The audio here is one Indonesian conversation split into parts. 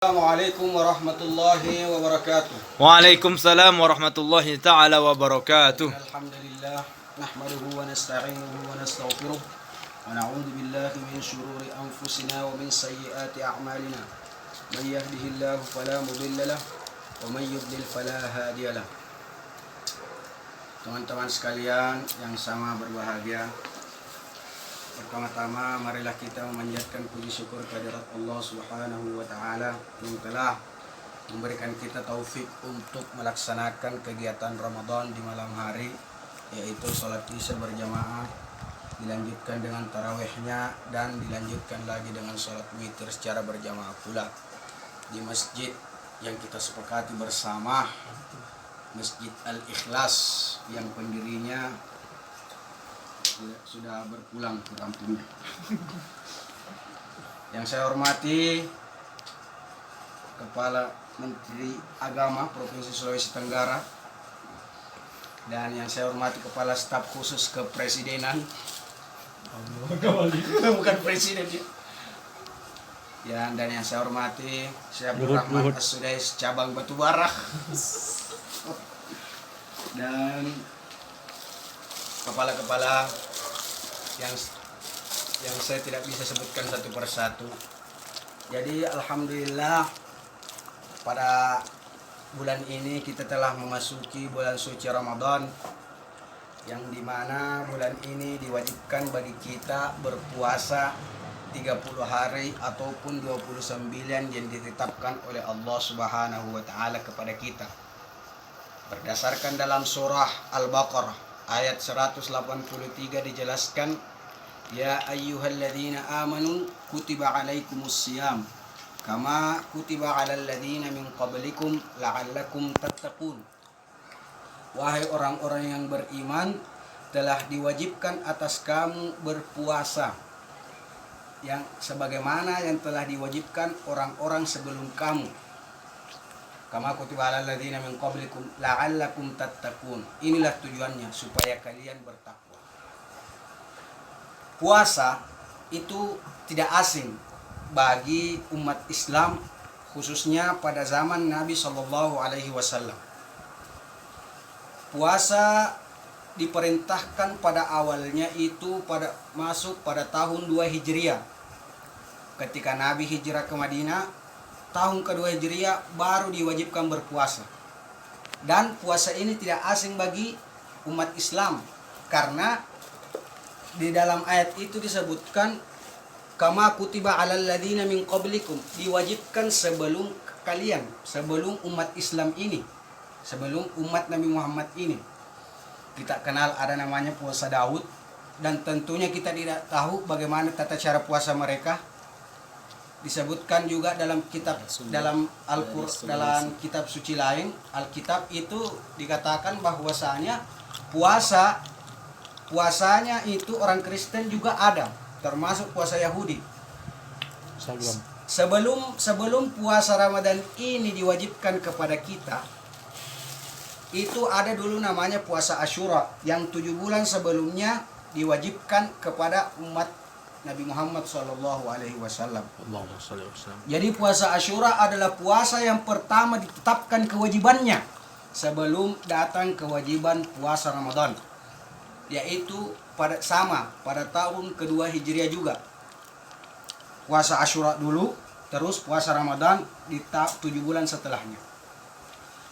Assalamualaikum warahmatullahi wabarakatuh. Waalaikumsalam warahmatullahi ta'ala wabarakatuh. Alhamdulillah nahmaduhu wa nasta'inuhu wa nastaghfiruh wa na'udzu billahi min shururi anfusina wa min sayyiati a'malina. Man yahdihillahu fala mudilla lahu wa man yudlil fala hadiya lahu. Teman-teman sekalian yang sama berbahagia, pertama-tama marilah kita memanjatkan puji syukur kehadirat Allah Subhanahu wa taala yang telah memberikan kita taufik untuk melaksanakan kegiatan Ramadan di malam hari, yaitu sholat isya berjamaah, dilanjutkan dengan tarawihnya, dan dilanjutkan lagi dengan sholat witir secara berjamaah pula di masjid yang kita sepakati bersama, Masjid Al-Ikhlas, yang pendirinya sudah berpulang ke kampungnya. Yang saya hormati Kepala Menteri Agama Provinsi Sulawesi Tenggara, dan yang saya hormati Kepala Staf Khusus Kepresidenan, bukan presiden ya. Dan yang saya hormati Syekh Abdul Rahman As-Sudais cabang Batubara, dan kepala-kepala yang saya tidak bisa sebutkan satu persatu. Jadi alhamdulillah pada bulan ini kita telah memasuki bulan suci Ramadan, yang dimana bulan ini diwajibkan bagi kita berpuasa 30 hari ataupun 29 yang ditetapkan oleh Allah Subhanahu wa taala kepada kita. Berdasarkan dalam surah Al-Baqarah ayat 183 dijelaskan, ya ayyuhalladzina amanu kutiba alaikumusiyam kama kutiba alal ladzina min qablikum la'allakum tattaqun. Wahai orang-orang yang beriman, telah diwajibkan atas kamu berpuasa yang sebagaimana yang telah diwajibkan orang-orang sebelum kamu. Kama kutiba alal ladzina min qablikum la'allakum tattaqun. Inilah tujuannya, supaya kalian bertakwa. Puasa itu tidak asing bagi umat Islam, khususnya pada zaman Nabi Shallallahu Alaihi Wasallam. Puasa diperintahkan pada awalnya itu masuk pada tahun 2 Hijriah. Ketika Nabi hijrah ke Madinah, tahun kedua Hijriah baru diwajibkan berpuasa. Dan puasa ini tidak asing bagi umat Islam, karena di dalam ayat itu disebutkan kama kutiba alal ladzina min qablikum, diwajibkan sebelum kalian, sebelum umat Islam ini, sebelum umat Nabi Muhammad ini. Kita kenal ada namanya puasa Daud, dan tentunya kita tidak tahu bagaimana tata cara puasa mereka. Disebutkan juga dalam kitab, dalam Al-Qur'an, dalam kitab suci lain, Alkitab, itu dikatakan bahwasanya puasanya itu orang Kristen juga ada, termasuk puasa Yahudi. Sebelum puasa Ramadan ini diwajibkan kepada kita, itu ada dulu namanya puasa Asyura, yang 7 bulan sebelumnya diwajibkan kepada umat Nabi Muhammad Sallallahu Alaihi Wasallam. Jadi puasa Asyura adalah puasa yang pertama ditetapkan kewajibannya sebelum datang kewajiban puasa Ramadan, yaitu pada tahun kedua Hijriah juga. Puasa Asyura dulu, terus puasa Ramadan di 7 bulan setelahnya.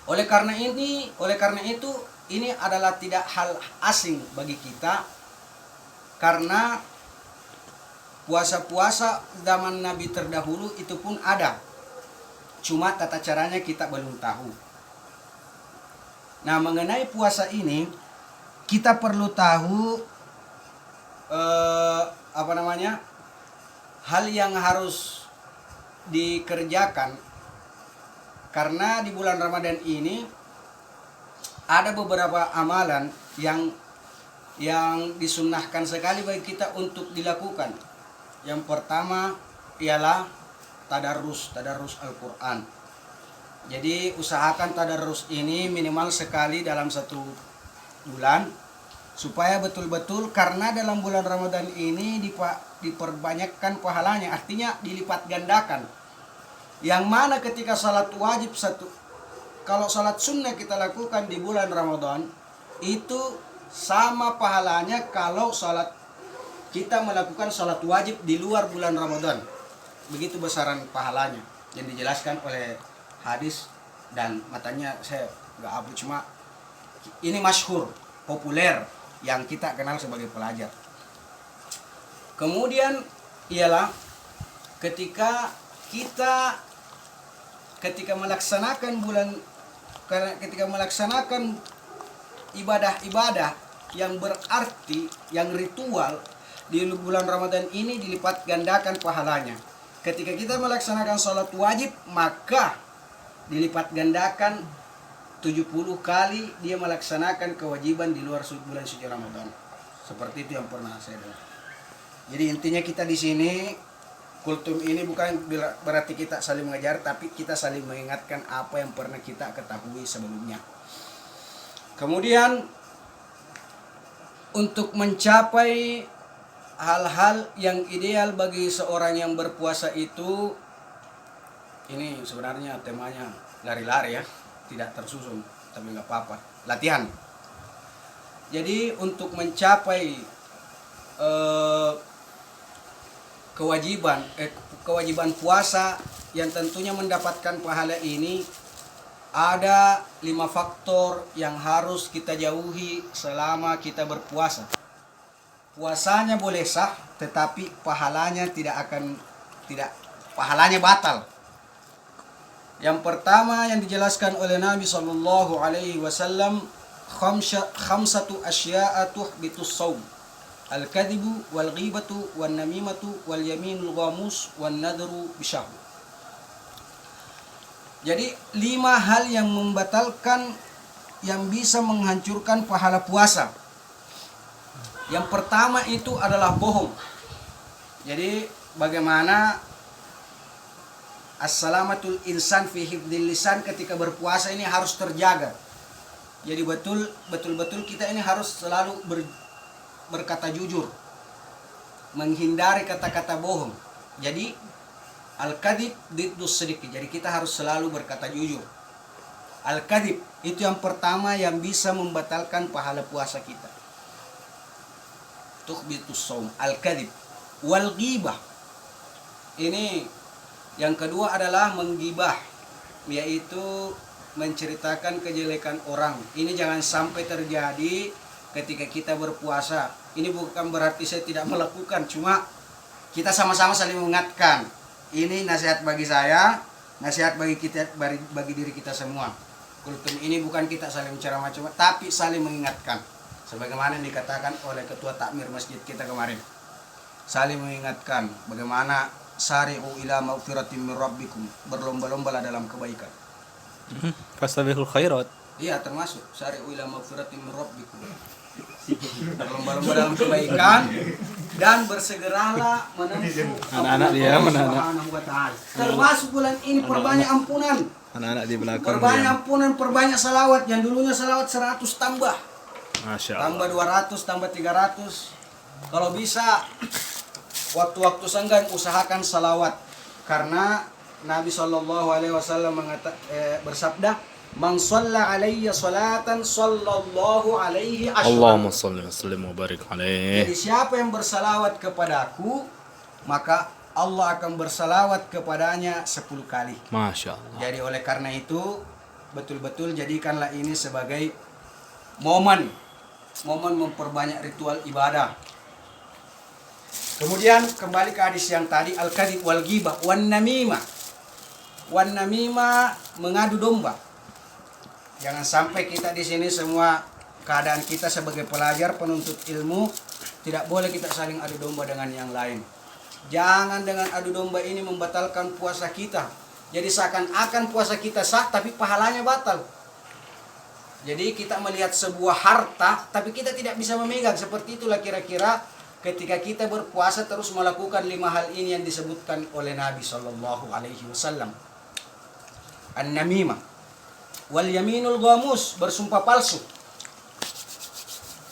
Oleh karena itu ini adalah tidak hal asing bagi kita, karena puasa-puasa zaman Nabi terdahulu itu pun ada, cuma tata caranya kita belum tahu. Nah, mengenai puasa ini kita perlu tahu hal yang harus dikerjakan, karena di bulan Ramadan ini ada beberapa amalan yang disunnahkan sekali bagi kita untuk dilakukan. Yang pertama ialah tadarrus Al-Quran. Jadi usahakan tadarrus ini minimal sekali dalam 1 bulan, supaya betul-betul, karena dalam bulan Ramadan ini diperbanyakkan pahalanya, artinya dilipat gandakan. Yang mana ketika salat wajib kalau salat sunnah kita lakukan di bulan Ramadan, itu sama pahalanya kalau salat kita melakukan salat wajib di luar bulan Ramadan. Begitu besaran pahalanya yang dijelaskan oleh hadis, dan matanya saya nggak hafal, cuma ini masyhur, populer, yang kita kenal sebagai pelajar. Kemudian ialah ketika melaksanakan ibadah-ibadah yang berarti, yang ritual di bulan Ramadan ini dilipat gandakan pahalanya. Ketika kita melaksanakan sholat wajib, maka dilipat gandakan 70 kali dia melaksanakan kewajiban di luar bulan suci Ramadan. Seperti itu yang pernah saya dengar. Jadi intinya kita di sini, kultum ini bukan berarti kita saling mengajar, tapi kita saling mengingatkan apa yang pernah kita ketahui sebelumnya. Kemudian untuk mencapai hal-hal yang ideal bagi seorang yang berpuasa itu, ini sebenarnya temanya lari-lari ya, tidak tersusun, tapi nggak apa-apa, latihan. Jadi untuk mencapai kewajiban puasa yang tentunya mendapatkan pahala ini, ada 5 faktor yang harus kita jauhi selama kita berpuasa. Puasanya boleh sah, tetapi pahalanya pahalanya batal. Yang pertama yang dijelaskan oleh Nabi sallallahu alaihi wasallam, khamsatu asya'a tuhbitus shaum. Al-kadhibu wal ghibatu wan namimatu wal yaminul ghamus wan nadru bisyahw. Jadi 5 hal yang membatalkan, yang bisa menghancurkan pahala puasa. Yang pertama itu adalah bohong. Jadi bagaimana as-salamatul insan fi hifdzil lisan, ketika berpuasa ini harus terjaga. Jadi betul-betul kita ini harus selalu berkata jujur, menghindari kata-kata bohong. Jadi al-kadhib diddus sidq, jadi kita harus selalu berkata jujur. Al-kadhib itu yang pertama yang bisa membatalkan pahala puasa kita. Tuhbitus shaum, al-kadhib. Wal ghibah, ini yang kedua adalah menggibah, yaitu menceritakan kejelekan orang. Ini jangan sampai terjadi ketika kita berpuasa. Ini bukan berarti saya tidak melakukan, cuma kita sama-sama saling mengingatkan. Ini nasihat bagi saya, nasihat bagi kita, bagi diri kita semua. Kultum ini bukan kita saling menceramah, tapi saling mengingatkan. Sebagaimana yang dikatakan oleh ketua takmir masjid kita kemarin, saling mengingatkan bagaimana sari'u ila maghfiratin min rabbikum, berlomba-lombalah dalam kebaikan. Fastabiqul khairat. Iya, termasuk sari'u ila maghfiratin min rabbikum, berlomba-lomba dalam kebaikan dan bersegeralah menempuh Anak-anak dia mana anak? Subhanahu wa ta'ala. Termasuk bulan ini perbanyak ampunan. Anak-anak di belakang. Perbanyak dia. ampunan, perbanyak salawat. Yang dulunya salawat 100 tambah. Masya Tambah Allah. 200, tambah 300. Kalau bisa waktu-waktu senggang usahakan salawat, karena Nabi SAW bersabda, "Man shalla alayya salatan sallallahu alaihi asyra." Allahumma shalli wa sallim wa barik alaih. Jadi siapa yang bersalawat kepadaku, maka Allah akan bersalawat kepadanya 10 kali. Masya Allah. Jadi oleh karena itu, betul-betul jadikanlah ini sebagai momen memperbanyak ritual ibadah. Kemudian kembali ke hadis yang tadi, al-kadhib wal ghibah wan namimah. Wan namimah, mengadu domba. Jangan sampai kita di sini semua, keadaan kita sebagai pelajar penuntut ilmu, tidak boleh kita saling adu domba dengan yang lain. Jangan dengan adu domba ini membatalkan puasa kita. Jadi seakan-akan puasa kita sah tapi pahalanya batal. Jadi kita melihat sebuah harta tapi kita tidak bisa memegang. Seperti itulah kira-kira ketika kita berpuasa terus melakukan 5 hal ini yang disebutkan oleh Nabi sallallahu alaihi wasallam. An-namimah wal yaminul ghamus, bersumpah palsu.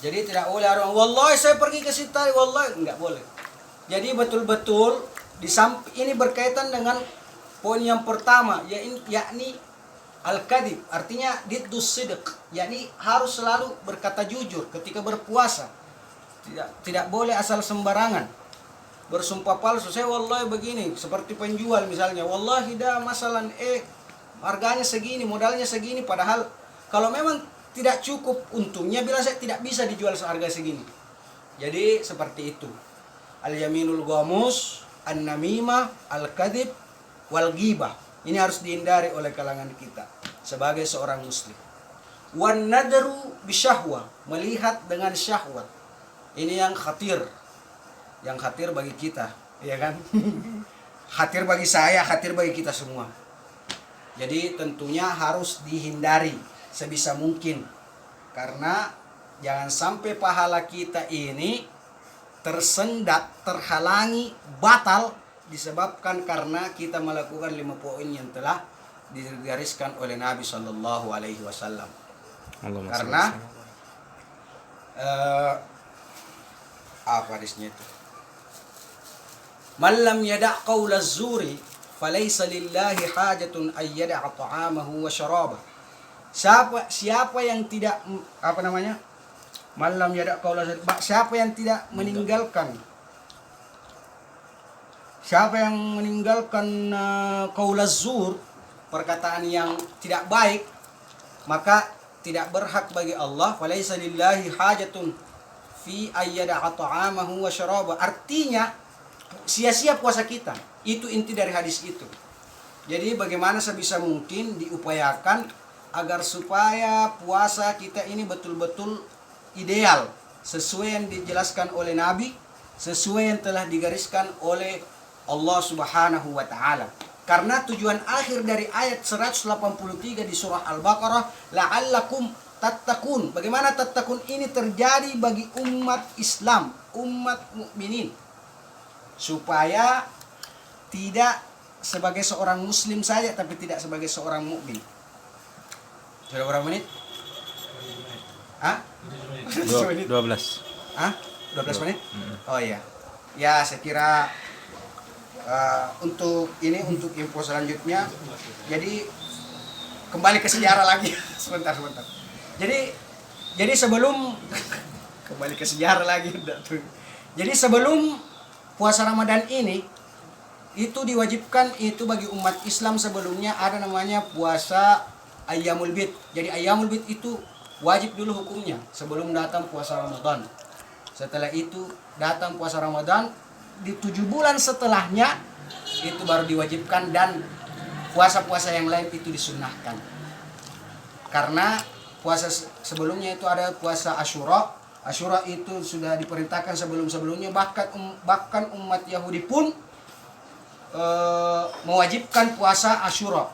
Jadi tidak boleh orang, wallahi saya pergi ke situ, wallahi enggak boleh. Jadi betul-betul ini berkaitan dengan Poin yang pertama yakni al-kadhib, artinya diddus sidq, yakni harus selalu berkata jujur ketika berpuasa. Tidak boleh asal sembarangan bersumpah palsu. Saya wallahi begini, seperti penjual misalnya, wallahi dah masalan harganya segini, modalnya segini, padahal kalau memang tidak cukup untungnya bilang saya tidak bisa dijual seharga segini. Jadi seperti itu. Al-yaminul ghamus, an-namimah, al-kadhib, wal ghibah. Ini harus dihindari oleh kalangan kita sebagai seorang muslim. Wan nadru bisyahwah, melihat dengan syahwat. Ini yang khatir bagi kita, ya kan? Khatir bagi saya, khatir bagi kita semua. Jadi tentunya harus dihindari sebisa mungkin, karena jangan sampai pahala kita ini tersendat, terhalangi, batal disebabkan karena kita melakukan 5 poin yang telah digariskan oleh Nabi Shallallahu Alaihi Wasallam. Karena apa hadisnya itu? Man lam yada' qawla az-zuri falaysa lillahi hajatun ay yada'a ta'amahu wa syarabah. Siapa yang tidak Man lam yada' qawla az-zuri, siapa yang tidak meninggalkan qaula az-zur, perkataan yang tidak baik, maka tidak berhak bagi Allah. Falaysa lillahi hajatun fi ayyada'a ta'amahu wa syaraba. Artinya sia-sia puasa kita. Itu inti dari hadis itu. Jadi bagaimana sebisa mungkin diupayakan agar supaya puasa kita ini betul-betul ideal, sesuai yang dijelaskan oleh Nabi, sesuai yang telah digariskan oleh Allah Subhanahu wa taala. Karena tujuan akhir dari ayat 183 di surah Al-Baqarah, la'allakum tattaqun. Bagaimana tattaqun ini terjadi bagi umat Islam, umat mukminin, supaya tidak sebagai seorang muslim saja tapi tidak sebagai seorang mukmin. Sudah berapa menit? 12. 12 menit? Oh iya. Ya, saya kira untuk info selanjutnya, jadi kembali ke sejarah lagi. sebentar. Jadi sebelum kembali ke sejarah lagi, jadi sebelum puasa Ramadan ini itu diwajibkan itu bagi umat Islam sebelumnya ada namanya puasa Ayyamul Bid. Jadi Ayyamul Bid itu wajib dulu hukumnya sebelum datang puasa Ramadan. Setelah itu datang puasa Ramadan, di 7 bulan setelahnya itu baru diwajibkan, dan puasa-puasa yang lain itu disunnahkan. Karena puasa sebelumnya itu ada puasa Asyura. Asyura itu sudah diperintahkan sebelum-sebelumnya, bahkan umat Yahudi pun mewajibkan puasa Asyura.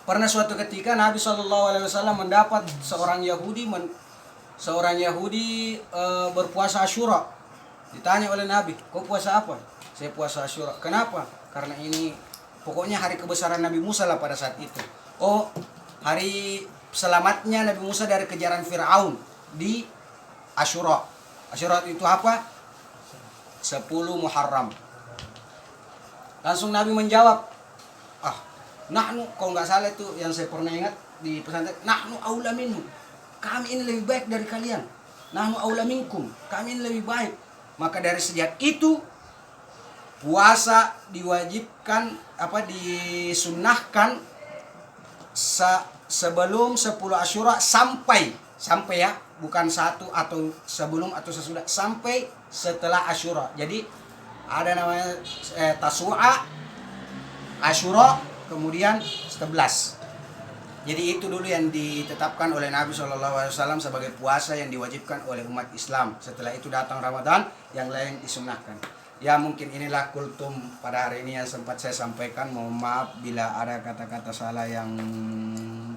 Pernah suatu ketika Nabi SAW mendapat seorang Yahudi berpuasa Asyura. Ditanya oleh Nabi, kau puasa apa? Saya puasa Asyura. Kenapa? Karena ini pokoknya hari kebesaran Nabi Musa lah pada saat itu. Oh, hari selamatnya Nabi Musa dari kejaran Fir'aun di Asyura. Asyura itu apa? 10 Muharram. Langsung Nabi menjawab, nahnu, kalau nggak salah itu yang saya pernah ingat di pesantren, nahnu aula minhum. Kami ini lebih baik dari kalian. Nahnu aula minkum. Kami ini lebih baik. Maka dari sejak itu puasa diwajibkan disunnahkan sebelum 10 Asyura sampai ya, bukan satu atau sebelum atau sesudah, sampai setelah Asyura. Jadi ada namanya Tasu'a, Asyura, kemudian 11. Jadi itu dulu yang ditetapkan oleh Nabi SAW sebagai puasa yang diwajibkan oleh umat Islam. Setelah itu datang Ramadan, yang lain disunnahkan. Ya, mungkin inilah kultum pada hari ini yang sempat saya sampaikan. Mohon maaf bila ada kata-kata salah yang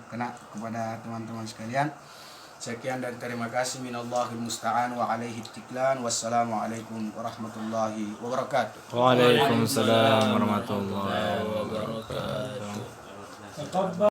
kena kepada teman-teman sekalian. Sekian dan terima kasih. Minallahil musta'an wa alaihi tiklan. Wassalamualaikum warahmatullahi wabarakatuh. Waalaikumsalam warahmatullahi wabarakatuh.